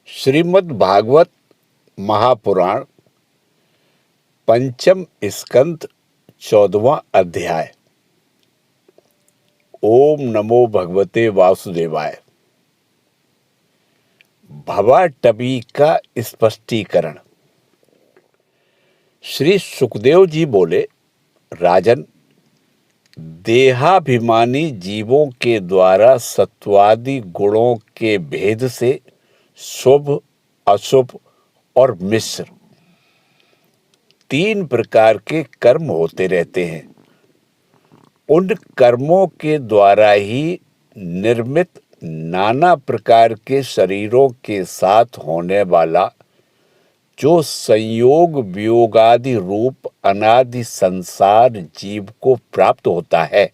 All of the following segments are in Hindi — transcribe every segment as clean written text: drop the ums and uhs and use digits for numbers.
श्रीमद् भागवत महापुराण पंचम स्कंद 14वां अध्याय। ओम नमो भगवते वासुदेवाय। भवाटवी का स्पष्टीकरण। श्री सुखदेव जी बोले, राजन, देहाभिमानी जीवों के द्वारा सत्वादि गुणों के भेद से शुभ, अशुभ और मिश्र तीन प्रकार के कर्म होते रहते हैं। उन कर्मों के द्वारा ही निर्मित नाना प्रकार के शरीरों के साथ होने वाला जो संयोग वियोगादि रूप अनादि संसार जीव को प्राप्त होता है,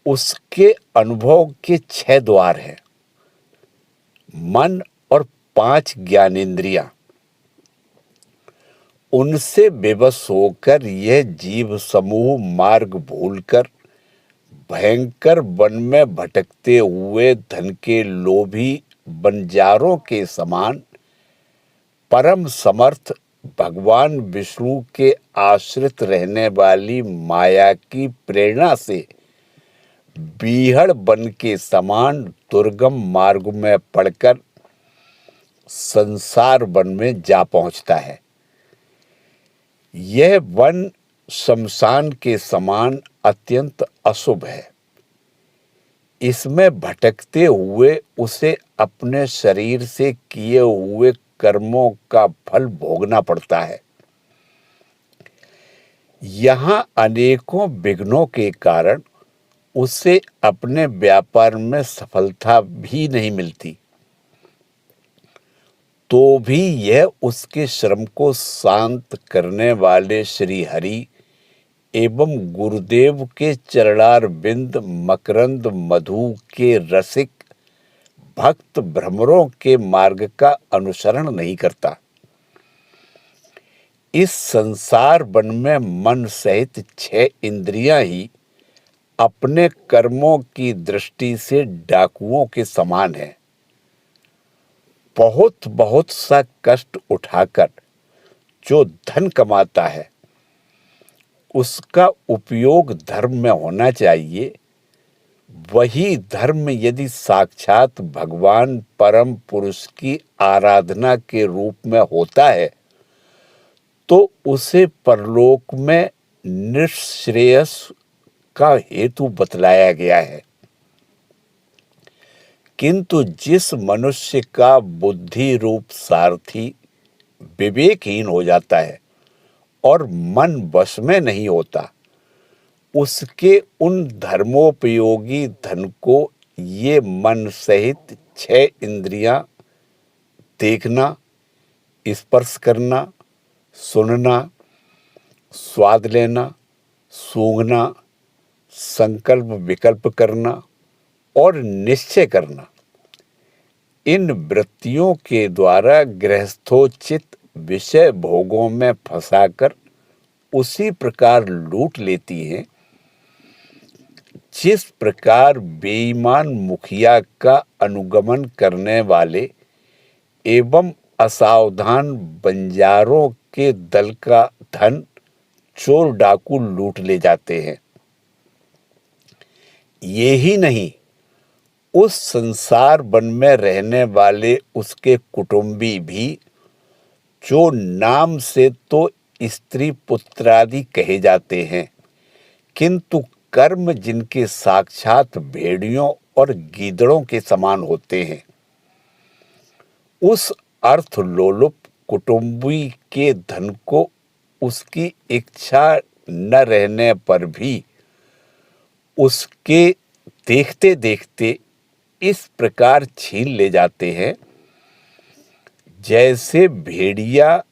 उसके अनुभव के 6 द्वार हैं। मन और 5 ज्ञानेंद्रियां। उनसे विवश होकर यह जीव समूह मार्ग भूलकर भयंकर वन में भटकते हुए धन के लोभी बंजारों के समान परम समर्थ भगवान विष्णु के आश्रित रहने वाली माया की प्रेरणा से बीहड़ वन के समान दुर्गम मार्ग में पड़कर संसार वन में जा पहुंचता है। यह वन शमशान के समान अत्यंत अशुभ है। इसमें भटकते हुए उसे अपने शरीर से किए हुए कर्मों का फल भोगना पड़ता है। यहाँ अनेकों विघ्नों के कारण उसे अपने व्यापार में सफलता भी नहीं मिलती, तो भी यह उसके श्रम को शांत करने वाले श्री हरि एवं गुरुदेव के चरणार बिंद मकरंद मधु के रसिक भक्त भ्रमरों के मार्ग का अनुसरण नहीं करता। इस संसार वन में मन सहित 6 इंद्रियां ही अपने कर्मों की दृष्टि से डाकुओं के समान है। बहुत बहुत सा कष्ट उठाकर जो धन कमाता है, उसका उपयोग धर्म में होना चाहिए। वही धर्म यदि साक्षात भगवान परम पुरुष की आराधना के रूप में होता है, तो उसे परलोक में निःश्रेयस का हेतु बतलाया गया है। किंतु जिस मनुष्य का बुद्धि रूप सारथी विवेकहीन हो जाता है और मन वश में नहीं होता, उसके उन धर्मोपयोगी धन को ये मन सहित 6 इंद्रियां देखना, स्पर्श करना, सुनना, स्वाद लेना, सूंघना, संकल्प विकल्प करना और निश्चय करना, इन वृत्तियों के द्वारा गृहस्थोचित विषय भोगों में फंसाकर उसी प्रकार लूट लेती हैं जिस प्रकार बेईमान मुखिया का अनुगमन करने वाले एवं असावधान बंजारों के दल का धन चोर डाकू लूट ले जाते हैं। ये ही नहीं, उस संसार वन में रहने वाले उसके कुटुंबी भी, जो नाम से तो स्त्री पुत्रादि कहे जाते हैं, किंतु कर्म जिनके साक्षात भेड़ियों और गीदड़ों के समान होते हैं, उस अर्थ लोलुप कुटुंबी के धन को उसकी इच्छा न रहने पर भी उसके देखते देखते इस प्रकार छीन ले जाते हैं, जैसे भेड़िया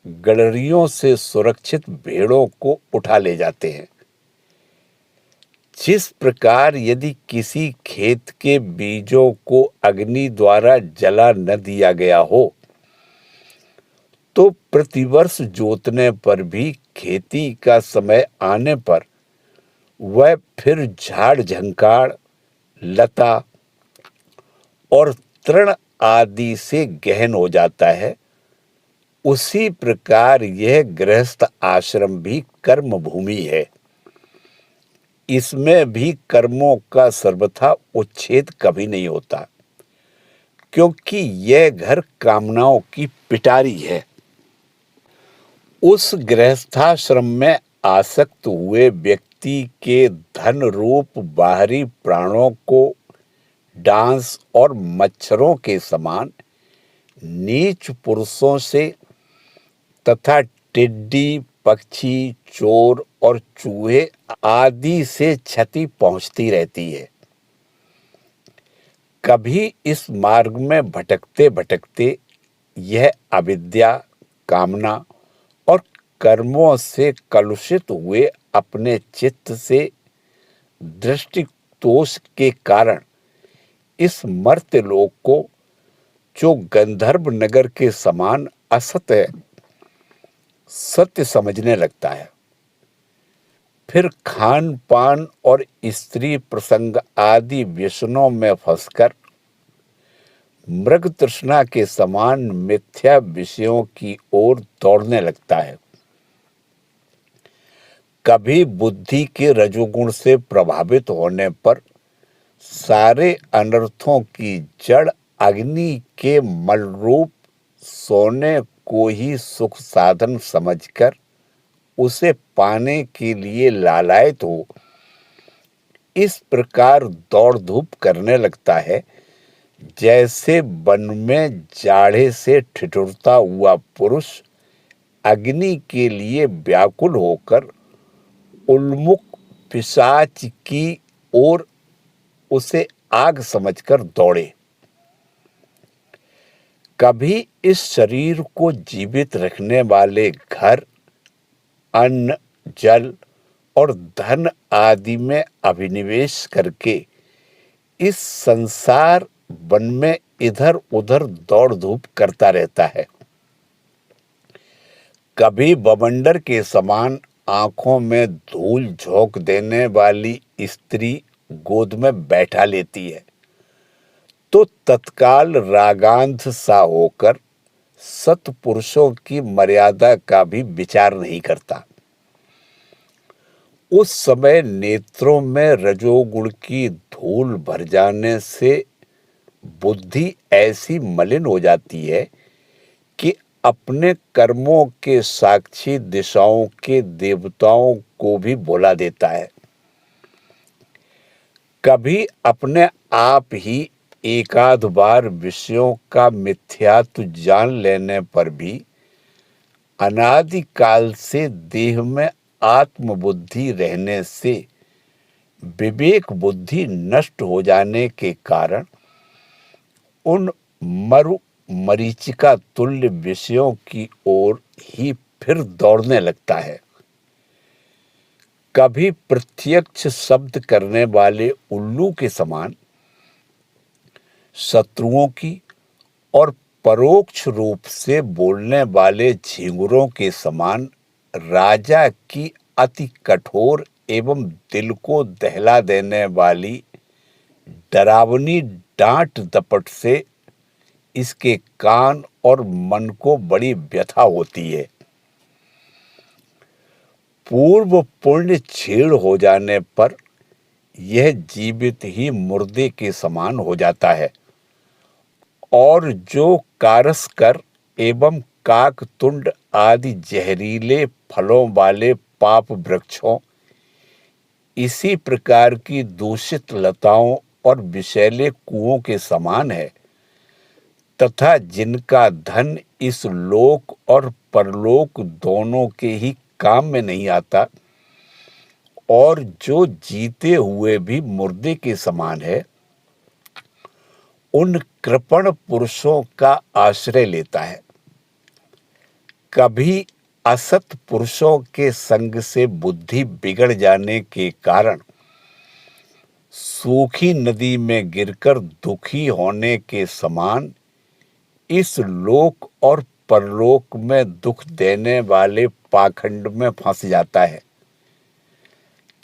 गड़रियों से सुरक्षित भेड़ों को उठा ले जाते हैं। जिस प्रकार यदि किसी खेत के बीजों को अग्नि द्वारा जला न दिया गया हो, तो प्रतिवर्ष जोतने पर भी खेती का समय आने पर वह फिर झाड़ झंकार, लता और तृण आदि से गहन हो जाता है, उसी प्रकार यह गृहस्थ आश्रम भी कर्म भूमि है। इसमें भी कर्मों का सर्वथा उच्छेद कभी नहीं होता, क्योंकि यह घर कामनाओं की पिटारी है। उस गृहस्थाश्रम में आसक्त हुए व्यक्ति के धन रूप बाहरी प्राणों को डांस और मच्छरों के समान नीच पुरुषों से तथा टिड्डी, पक्षी, चोर और चूहे आदि से क्षति पहुंचती रहती है। कभी इस मार्ग में भटकते भटकते यह अविद्या, कामना और कर्मों से कलुषित हुए अपने चित्त से दृष्टि दोष के कारण इस मर्त्य लोक को, जो गंधर्व नगर के समान असत है, सत्य समझने लगता है। फिर खान पान और स्त्री प्रसंग आदि व्यसनों में फंसकर मृग तृष्णा के समान मिथ्या विषयों की ओर दौड़ने लगता है। कभी बुद्धि के रजोगुण से प्रभावित होने पर सारे अनर्थों की जड़ अग्नि के मलरूप सोने को ही सुख साधन समझकर उसे पाने के लिए लालायित हो इस प्रकार दौड़ धूप करने लगता है, जैसे वन में जाड़े से ठिठुरता हुआ पुरुष अग्नि के लिए व्याकुल होकर उन्मुख पिशाच की ओर उसे आग समझकर दौड़े। कभी इस शरीर को जीवित रखने वाले घर, अन्न, जल और धन आदि में अभिनिवेश करके इस संसार वन में इधर उधर दौड़ धूप करता रहता है। कभी बवंडर के समान आंखों में धूल झोंक देने वाली स्त्री गोद में बैठा लेती है, तो तत्काल रागांध सा होकर सत्पुरुषों की मर्यादा का भी विचार नहीं करता। उस समय नेत्रों में रजोगुण की धूल भर जाने से बुद्धि ऐसी मलिन हो जाती है कि अपने कर्मों के साक्षी दिशाओं के देवताओं को भी भुला देता है। कभी अपने आप ही एकाध बार विषयों का मिथ्यात्व जान लेने पर भी अनादिकाल से देह में आत्मबुद्धि रहने से विवेक बुद्धि नष्ट हो जाने के कारण उन मरीचिका तुल्य विषयों की ओर ही फिर दौड़ने लगता है। कभी प्रत्यक्ष शब्द करने वाले उल्लू के समान शत्रुओं की और परोक्ष रूप से बोलने वाले झिंगुरों के समान राजा की अति कठोर एवं दिल को दहला देने वाली डरावनी डांट दपट से इसके कान और मन को बड़ी व्यथा होती है। पूर्व पुण्य छीण हो जाने पर यह जीवित ही मुर्दे के समान हो जाता है और जो कारस्कर एवं काकतुंड आदि जहरीले फलों वाले पाप वृक्षों, इसी प्रकार की दूषित लताओं और विषैले कुओं के समान है तथा जिनका धन इस लोक और परलोक दोनों के ही काम में नहीं आता और जो जीते हुए भी मुर्दे के समान है, उन कृपण पुरुषों का आश्रय लेता है। कभी असत पुरुषों के संग से बुद्धि बिगड़ जाने के कारण सूखी नदी में गिरकर दुखी होने के समान इस लोक और परलोक में दुख देने वाले पाखंड में फंस जाता है।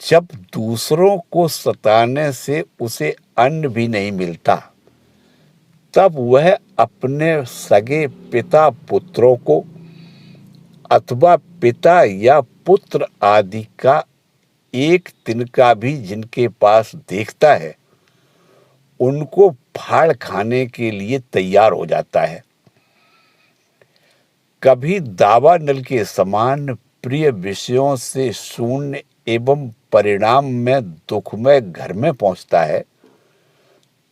जब दूसरों को सताने से उसे अन्न भी नहीं मिलता, तब वह अपने सगे पिता पुत्रों को अथवा पिता या पुत्र आदि का एक तिनका भी जिनके पास देखता है उनको फाड़ खाने के लिए तैयार हो जाता है। कभी दावानल के समान प्रिय विषयों से शून्य एवं परिणाम में दुखमय घर में पहुंचता है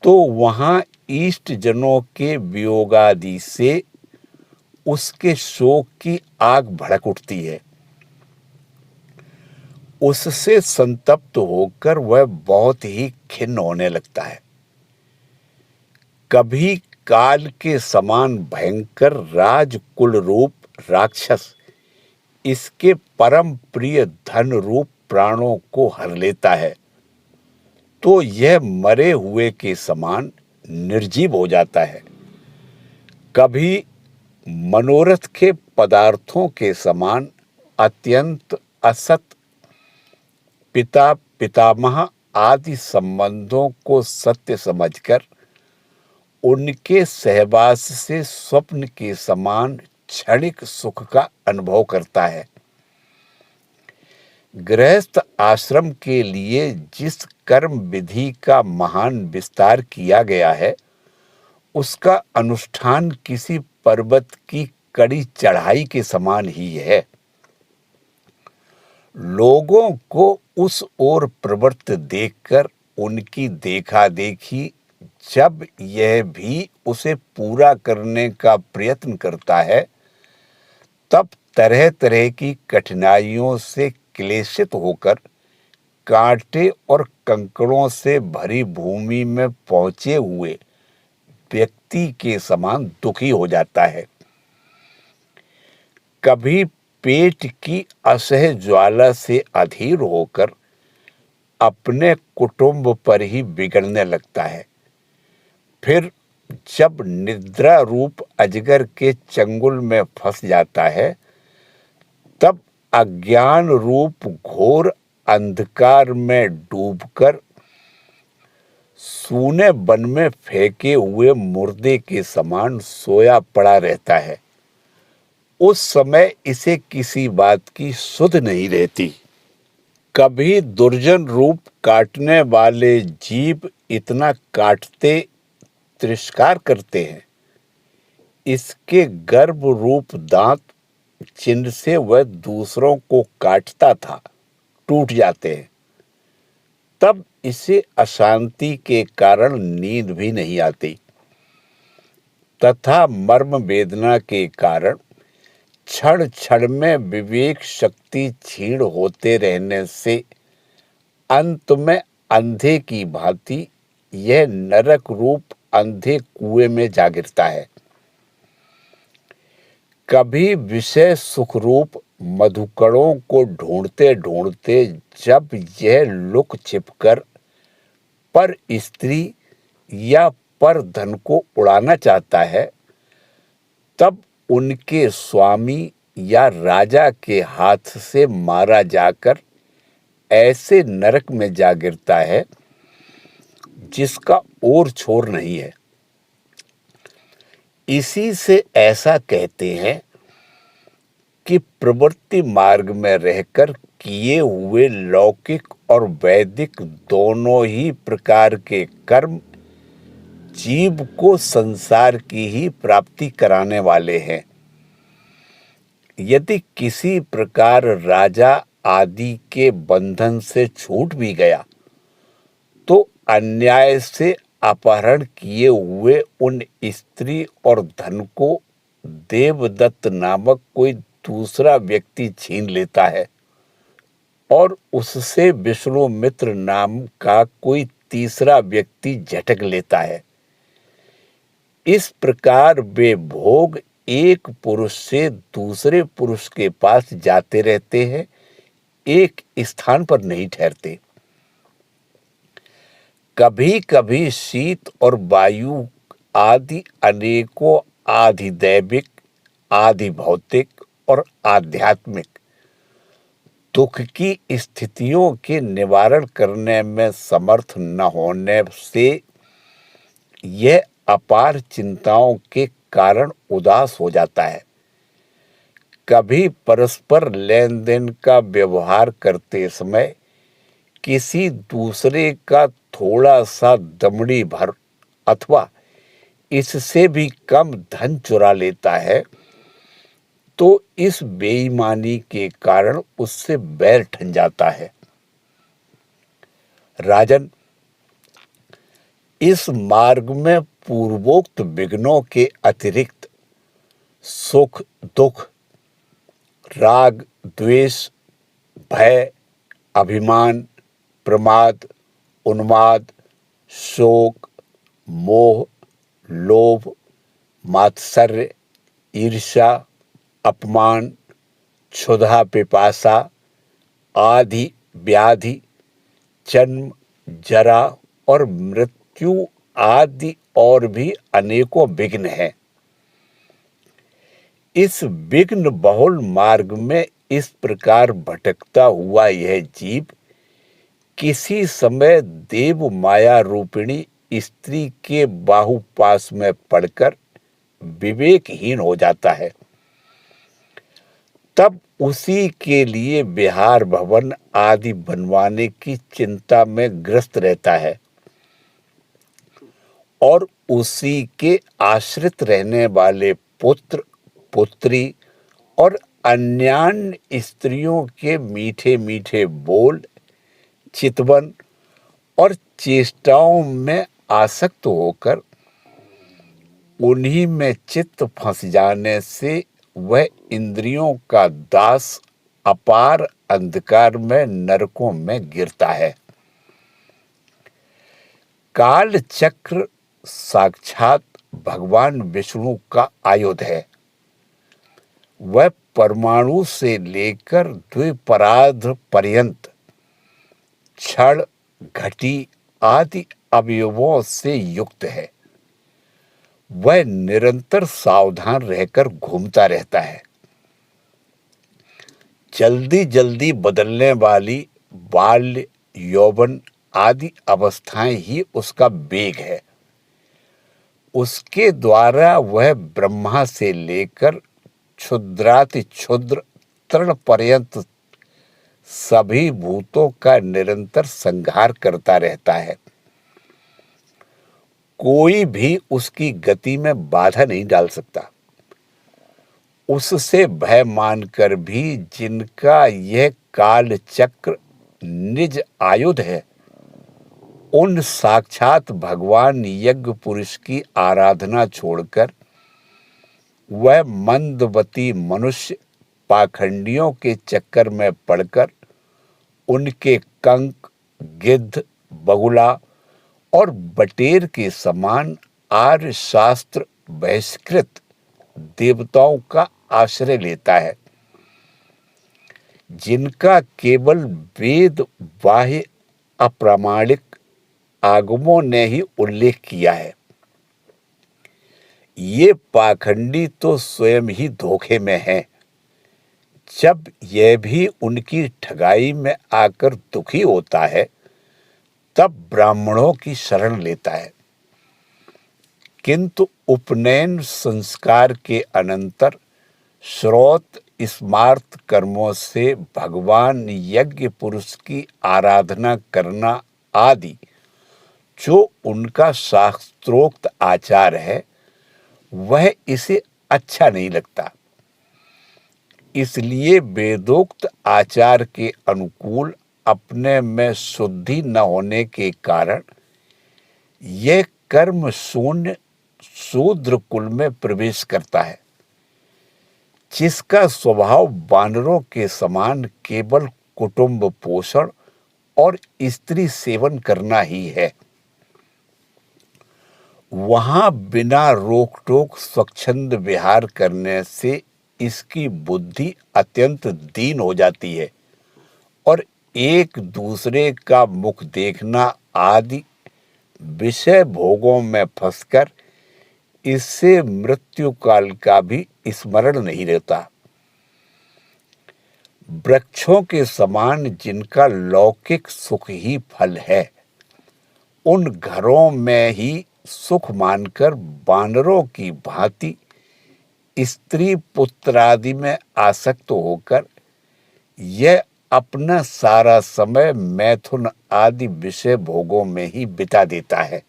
तो वहां इष्ट जनों के वियोगादि से उसके शोक की आग भड़क उठती है। उससे संतप्त होकर वह बहुत ही खिन्न होने लगता है। कभी काल के समान भयंकर राजकुल रूप राक्षस इसके परम प्रिय धन रूप प्राणों को हर लेता है तो यह मरे हुए के समान निर्जीव हो जाता है। कभी मनोरथ के पदार्थों के समान अत्यंत असत पिता पितामह आदि संबंधों को सत्य समझकर उनके सहवास से स्वप्न के समान क्षणिक सुख का अनुभव करता है। गृहस्थ आश्रम के लिए जिस कर्म विधि का महान विस्तार किया गया है उसका अनुष्ठान किसी पर्वत की कड़ी चढ़ाई के समान ही है। लोगों को उस ओर प्रवृत्त देखकर उनकी देखा देखी जब यह भी उसे पूरा करने का प्रयत्न करता है तब तरह तरह की कठिनाइयों से क्लेशित होकर कांटे और कंकड़ों से भरी भूमि में पहुंचे हुए व्यक्ति के समान दुखी हो जाता है। कभी पेट की असह्य ज्वाला से अधीर होकर अपने कुटुंब पर ही बिगड़ने लगता है। फिर जब निद्रा रूप अजगर के चंगुल में फंस जाता है तब अज्ञान रूप घोर अंधकार में डूबकर सूने वन में फेंके हुए मुर्दे के समान सोया पड़ा रहता है। उस समय इसे किसी बात की सुध नहीं रहती। कभी दुर्जन रूप काटने वाले जीव इतना काटते तिरस्कार करते हैं इसके गर्भ रूप दांत जिनसे वह दूसरों को काटता था टूट जाते हैं। तब इसे अशांति के कारण नींद भी नहीं आती तथा मर्म वेदना के कारण क्षण क्षण में विवेक शक्ति क्षीण होते रहने से अंत में अंधे की भांति यह नरक रूप अंधे कुएं में जा गिरता है। कभी विषय सुख रूप मधुकणों को ढूंढते ढूंढते जब यह लुक छिपकर पर स्त्री या पर धन को उड़ाना चाहता है तब उनके स्वामी या राजा के हाथ से मारा जाकर ऐसे नरक में जा गिरता है जिसका और छोर नहीं है। इसी से ऐसा कहते हैं कि प्रवृत्ति मार्ग में रहकर किए हुए लौकिक और वैदिक दोनों ही प्रकार के कर्म जीव को संसार की ही प्राप्ति कराने वाले हैं। यदि किसी प्रकार राजा आदि के बंधन से छूट भी गया तो अन्याय से अपहरण किए हुए उन स्त्री और धन को देवदत्त नामक कोई दूसरा व्यक्ति छीन लेता है और उससे विष्णुमित्र नाम का कोई तीसरा व्यक्ति झटक लेता है। इस प्रकार वे भोग एक पुरुष से दूसरे पुरुष के पास जाते रहते हैं, एक स्थान पर नहीं ठहरते। कभी कभी शीत और वायु आदि अनेकों आधिदैविक आदि भौतिक और आध्यात्मिक दुख की स्थितियों के निवारण करने में समर्थ न होने से यह अपार चिंताओं के कारण उदास हो जाता है। कभी परस्पर लेन देन का व्यवहार करते समय किसी दूसरे का थोड़ा सा दमड़ी भर अथवा इससे भी कम धन चुरा लेता है तो इस बेईमानी के कारण उससे बैर ठन जाता है। राजन, इस मार्ग में पूर्वोक्त विघ्नों के अतिरिक्त सुख दुख, राग द्वेष, भय, अभिमान, प्रमाद, उन्माद, शोक, मोह, लोभ, मात्सर्य, ईर्ष्या, अपमान, क्षुधा पिपासा आदि व्याधि, जन्म, जरा और मृत्यु आदि और भी अनेकों विघ्न हैं। इस विघ्न बहुल मार्ग में इस प्रकार भटकता हुआ यह जीव किसी समय देव माया रूपिणी स्त्री के बाहुपास में पड़कर विवेकहीन हो जाता है। तब उसी के लिए विहार भवन आदि बनवाने की चिंता में ग्रस्त रहता है और उसी के आश्रित रहने वाले पुत्र, पुत्री और अन्यान्य स्त्रियों के मीठे मीठे बोल, चितवन और चेष्टाओं में आसक्त होकर उन्हीं में चित्त फंस जाने से वह इंद्रियों का दास अपार अंधकार में नरकों में गिरता है। काल चक्र साक्षात भगवान विष्णु का आयुध है। वह परमाणु से लेकर द्विपरार्ध पर्यंत क्षण, घटी आदि अवयवों से युक्त है। वह निरंतर सावधान रहकर घूमता रहता है। जल्दी जल्दी बदलने वाली बाल्य, यौवन आदि अवस्थाएं ही उसका वेग है। उसके द्वारा वह ब्रह्मा से लेकर क्षुद्राति क्षुद्र तृण पर्यंत सभी भूतों का निरंतर संहार करता रहता है। कोई भी उसकी गति में बाधा नहीं डाल सकता। उससे भय मानकर भी जिनका यह काल चक्र निज आयुध है, उन साक्षात भगवान यज्ञ पुरुष की आराधना छोड़कर वह मंदवती मनुष्य पाखंडियों के चक्कर में पड़कर उनके कंक, गिद्ध, बगुला और बटेर के समान आर्य शास्त्र बहिष्कृत देवताओं का आश्रय लेता है, जिनका केवल वेद बाह्य अप्रामाणिक आगमों ने ही उल्लेख किया है। ये पाखंडी तो स्वयं ही धोखे में हैं। जब यह भी उनकी ठगाई में आकर दुखी होता है तब ब्राह्मणों की शरण लेता है, किंतु उपनयन संस्कार के अनंतर श्रौत स्मार्त कर्मों से भगवान यज्ञ पुरुष की आराधना करना आदि जो उनका शास्त्रोक्त आचार है वह इसे अच्छा नहीं लगता। इसलिए वेदोक्त आचार के अनुकूल अपने में शुद्धि न होने के कारण यह कर्म शून्य शूद्र कुल में प्रवेश करता है, जिसका स्वभाव वानरों के समान केवल कुटुंब पोषण और स्त्री सेवन करना ही है। वहां बिना रोक टोक स्वच्छंद विहार करने से इसकी बुद्धि अत्यंत दीन हो जाती है और एक दूसरे का मुख देखना आदि विषय भोगों में फंसकर इससे मृत्यु काल का भी स्मरण नहीं रहता। वृक्षों के समान जिनका लौकिक सुख ही फल है, उन घरों में ही सुख मानकर बानरों की भांति स्त्री पुत्र आदि में आसक्त होकर यह अपना सारा समय मैथुन आदि विषय भोगों में ही बिता देता है।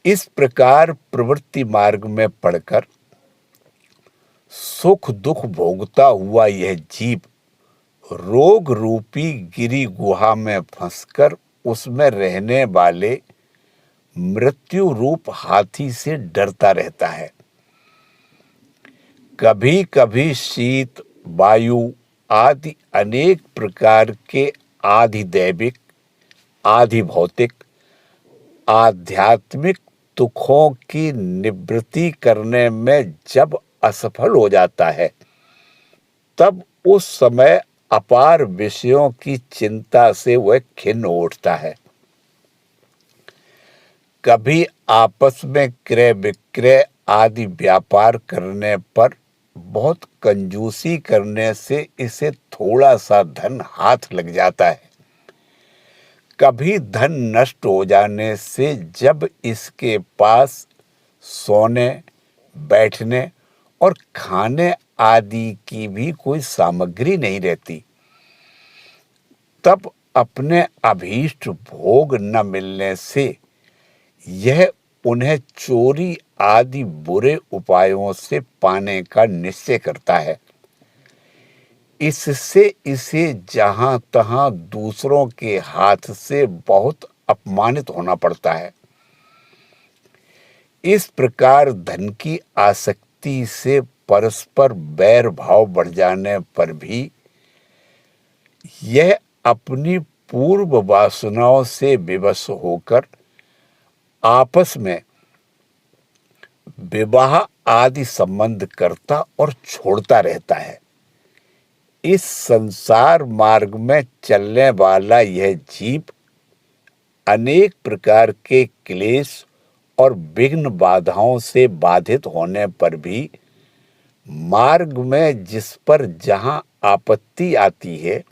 इस प्रकार प्रवृत्ति मार्ग में पड़कर सुख दुख भोगता हुआ यह जीव रोग रूपी गिरी गुहा में फंसकर उसमें रहने वाले मृत्यु रूप हाथी से डरता रहता है। कभी कभी शीत वायु आदि अनेक प्रकार के आधि दैविक आधि भौतिक आध्यात्मिक दुखों की निवृत्ति करने में जब असफल हो जाता है, तब उस समय अपार विषयों की चिंता से वह खिन्न उठता है। कभी आपस में क्रय विक्रय आदि व्यापार करने पर बहुत कंजूसी करने से इसे थोड़ा सा धन हाथ लग जाता है। कभी धन नष्ट हो जाने से जब इसके पास सोने बैठने और खाने आदि की भी कोई सामग्री नहीं रहती, तब अपने अभीष्ट भोग न मिलने से यह उन्हें चोरी आदि बुरे उपायों से पाने का निश्चय करता है। इससे इसे जहां तहां दूसरों के हाथ से बहुत अपमानित होना पड़ता है। इस प्रकार धन की आसक्ति से परस्पर बैर भाव बढ़ जाने पर भी यह अपनी पूर्व वासनाओं से विवश होकर आपस में विवाह आदि संबंध करता और छोड़ता रहता है। इस संसार मार्ग में चलने वाला यह जीव अनेक प्रकार के क्लेश और विघ्न बाधाओं से बाधित होने पर भी मार्ग में जिस पर जहां आपत्ति आती है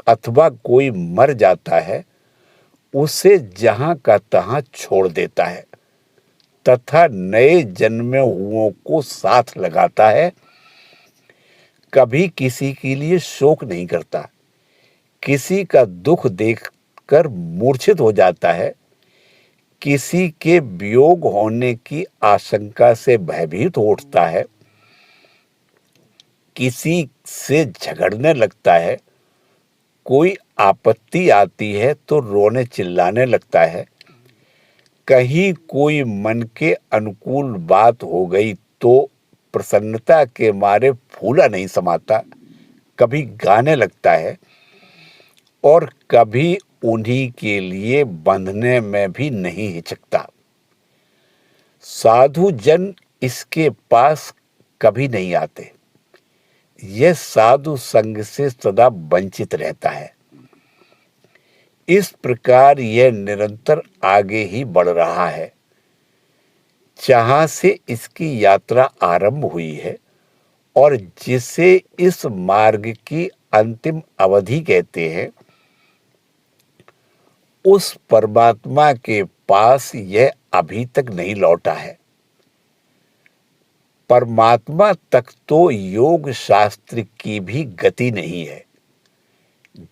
अथवा कोई मर जाता है, उसे जहां का तहां छोड़ देता है तथा नए जन्मे हुओं को साथ लगाता है। कभी किसी के लिए शोक नहीं करता, किसी का दुख देखकर मूर्छित हो जाता है, किसी के वियोग होने की आशंका से भयभीत हो उठता है, किसी से झगड़ने लगता है, कोई आपत्ति आती है तो रोने चिल्लाने लगता है, कहीं कोई मन के अनुकूल बात हो गई तो प्रसन्नता के मारे फूला नहीं समाता, कभी गाने लगता है और कभी उन्हीं के लिए बंधने में भी नहीं हिचकता। साधु जन इसके पास कभी नहीं आते, यह साधु संग से सदा वंचित रहता है। इस प्रकार यह निरंतर आगे ही बढ़ रहा है। जहां से इसकी यात्रा आरंभ हुई है और जिसे इस मार्ग की अंतिम अवधि कहते हैं, उस परमात्मा के पास यह अभी तक नहीं लौटा है। परमात्मा तक तो योग शास्त्र की भी गति नहीं है।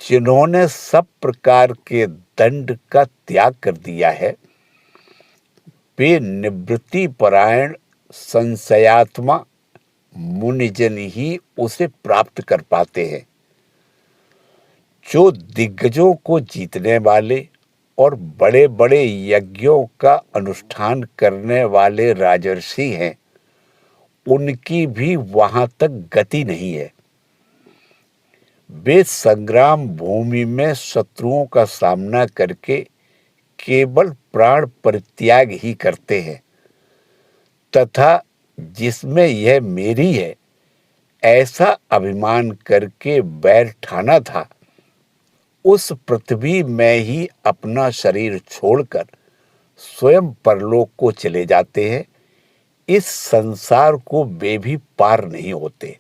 जिन्होंने सब प्रकार के दंड का त्याग कर दिया है, वे निवृत्ति परायण संशयात्मा मुनिजन ही उसे प्राप्त कर पाते हैं। जो दिग्गजों को जीतने वाले और बड़े बड़े यज्ञों का अनुष्ठान करने वाले राजर्षि हैं, उनकी भी वहां तक गति नहीं है। वे संग्राम भूमि में शत्रुओं का सामना करके केवल प्राण परित्याग ही करते हैं तथा जिसमें यह मेरी है ऐसा अभिमान करके बैर ठाना था, उस पृथ्वी में ही अपना शरीर छोड़कर स्वयं परलोक को चले जाते हैं। इस संसार को वे भी पार नहीं होते।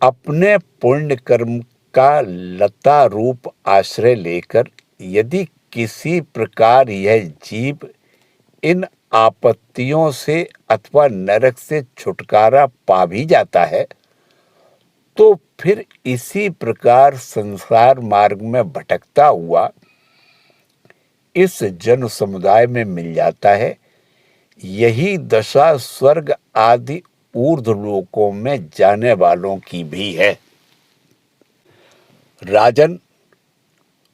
अपने पुण्य कर्म का लता रूप आश्रय लेकर यदि किसी प्रकार यह जीव इन आपत्तियों से अथवा नरक से छुटकारा पा भी जाता है, तो फिर इसी प्रकार संसार मार्ग में भटकता हुआ इस जन समुदाय में मिल जाता है। यही दशा स्वर्ग आदि ऊर्ध्व लोकों में जाने वालों की भी है। राजन,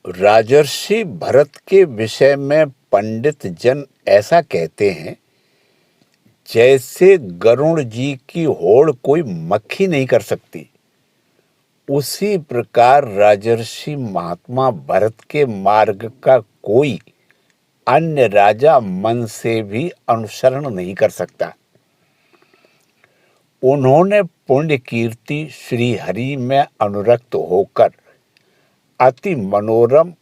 राजर्षि भरत के विषय में पंडित जन ऐसा कहते हैं, जैसे गरुण जी की होड़ कोई मक्खी नहीं कर सकती, उसी प्रकार राजर्षि महात्मा भरत के मार्ग का कोई अन्य राजा मन से भी अनुसरण नहीं कर सकता। उन्होंने पुण्य कीर्ति श्री हरि में अनुरक्त होकर अति मनोरम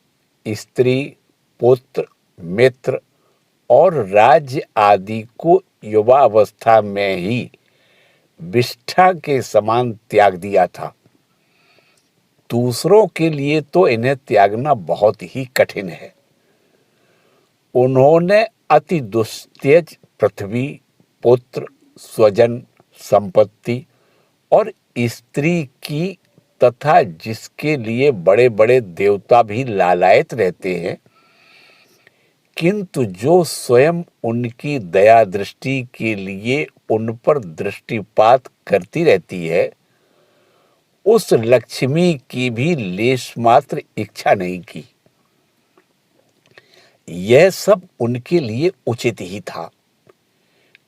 स्त्री, पुत्र, मित्र और राज्य आदि को युवावस्था में ही विष्ठा के समान त्याग दिया था। दूसरों के लिए तो इन्हें त्यागना बहुत ही कठिन है। उन्होंने अति दुस्तेज पृथ्वी, पुत्र, स्वजन, संपत्ति और स्त्री की तथा जिसके लिए बड़े बड़े देवता भी लालायित रहते हैं, किंतु जो स्वयं उनकी दया दृष्टि के लिए उन पर दृष्टिपात करती रहती है, उस लक्ष्मी की भी लेश मात्र इच्छा नहीं की। यह सब उनके लिए उचित ही था,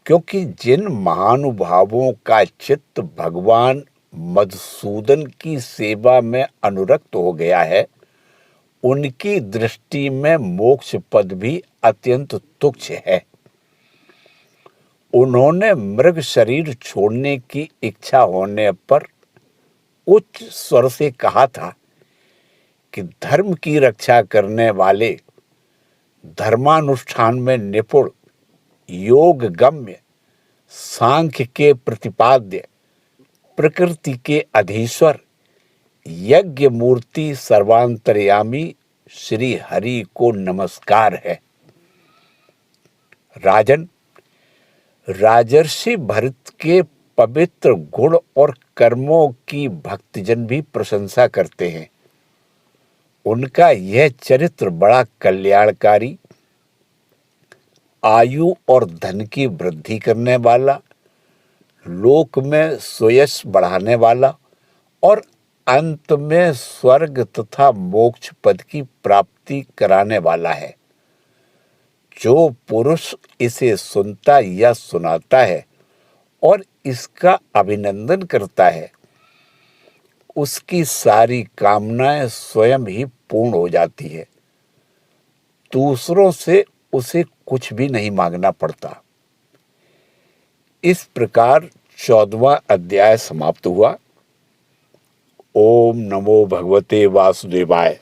क्योंकि जिन महानुभावों का चित्त भगवान मधुसूदन की सेवा में अनुरक्त हो गया है, उनकी दृष्टि में मोक्ष पद भी अत्यंत तुच्छ है। उन्होंने मृग शरीर छोड़ने की इच्छा होने पर उच्च स्वर से कहा था कि धर्म की रक्षा करने वाले, धर्मानुष्ठान में निपुण, योग गम्य, सांख्य के प्रतिपाद्य, प्रकृति के अधीश्वर, यज्ञ मूर्ति सर्वांतर्यामी श्री हरि को नमस्कार है। राजन, राजर्षि भरत के पवित्र गुण और कर्मों की भक्तजन भी प्रशंसा करते हैं। उनका यह चरित्र बड़ा कल्याणकारी, आयु और धन की वृद्धि करने वाला, लोक में सुयश बढ़ाने वाला और अंत में स्वर्ग तथा मोक्ष पद की प्राप्ति कराने वाला है। जो पुरुष इसे सुनता या सुनाता है और इसका अभिनंदन करता है, उसकी सारी कामनाएं स्वयं ही पूर्ण हो जाती है। दूसरों से उसे कुछ भी नहीं मांगना पड़ता। इस प्रकार 14वां अध्याय समाप्त हुआ। ओम नमो भगवते वासुदेवाय।